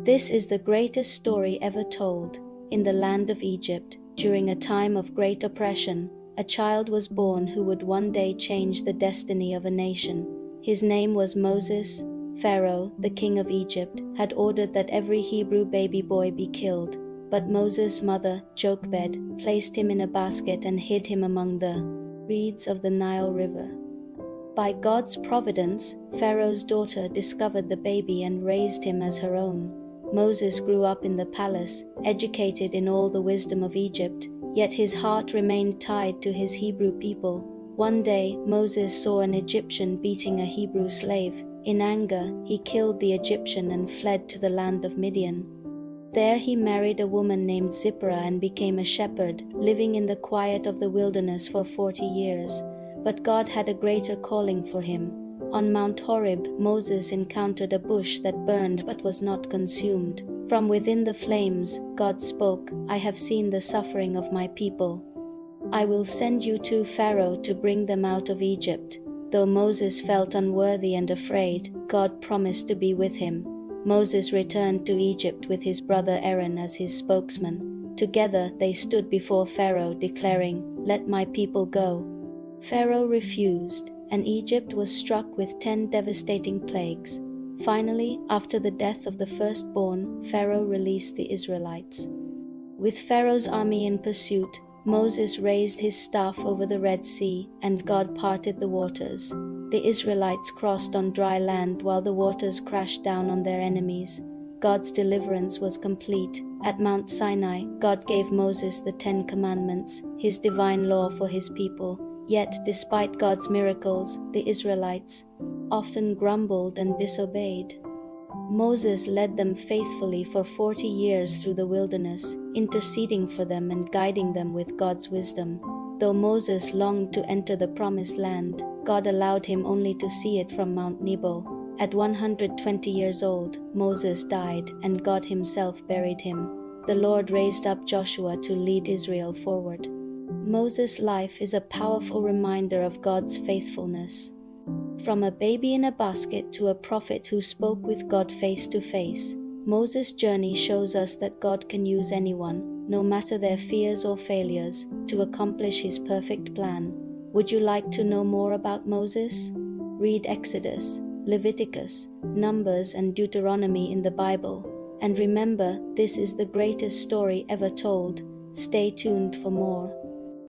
This is the greatest story ever told. In the land of Egypt, during a time of great oppression, a child was born who would one day change the destiny of a nation. His name was Moses. Pharaoh, the king of Egypt, had ordered that every Hebrew baby boy be killed, but Moses' mother, Jochebed, placed him in a basket and hid him among the reeds of the Nile River. By God's providence, Pharaoh's daughter discovered the baby and raised him as her own. Moses grew up in the palace, educated in all the wisdom of Egypt, yet his heart remained tied to his Hebrew people. One day, Moses saw an Egyptian beating a Hebrew slave. In anger, he killed the Egyptian and fled to the land of Midian. There he married a woman named Zipporah and became a shepherd, living in the quiet of the wilderness for 40 years. But God had a greater calling for him. On Mount Horeb, Moses encountered a bush that burned but was not consumed. From within the flames, God spoke, "I have seen the suffering of my people. I will send you to Pharaoh to bring them out of Egypt." Though Moses felt unworthy and afraid, God promised to be with him. Moses returned to Egypt with his brother Aaron as his spokesman. Together they stood before Pharaoh, declaring, "Let my people go." Pharaoh refused, and Egypt was struck with 10 devastating plagues. Finally, after the death of the firstborn, Pharaoh released the Israelites. With Pharaoh's army in pursuit, Moses raised his staff over the Red Sea, and God parted the waters. The Israelites crossed on dry land while the waters crashed down on their enemies. God's deliverance was complete. At Mount Sinai, God gave Moses the 10 Commandments, his divine law for his people. Yet, despite God's miracles, the Israelites often grumbled and disobeyed. Moses led them faithfully for 40 years through the wilderness, interceding for them and guiding them with God's wisdom. Though Moses longed to enter the promised land, God allowed him only to see it from Mount Nebo. At 120 years old, Moses died, and God himself buried him. The Lord raised up Joshua to lead Israel forward. Moses' life is a powerful reminder of God's faithfulness. From a baby in a basket to a prophet who spoke with God face to face, Moses' journey shows us that God can use anyone, no matter their fears or failures, to accomplish his perfect plan. Would you like to know more about Moses? Read Exodus, Leviticus, Numbers, and Deuteronomy in the Bible. And remember, this is the greatest story ever told. Stay tuned for more.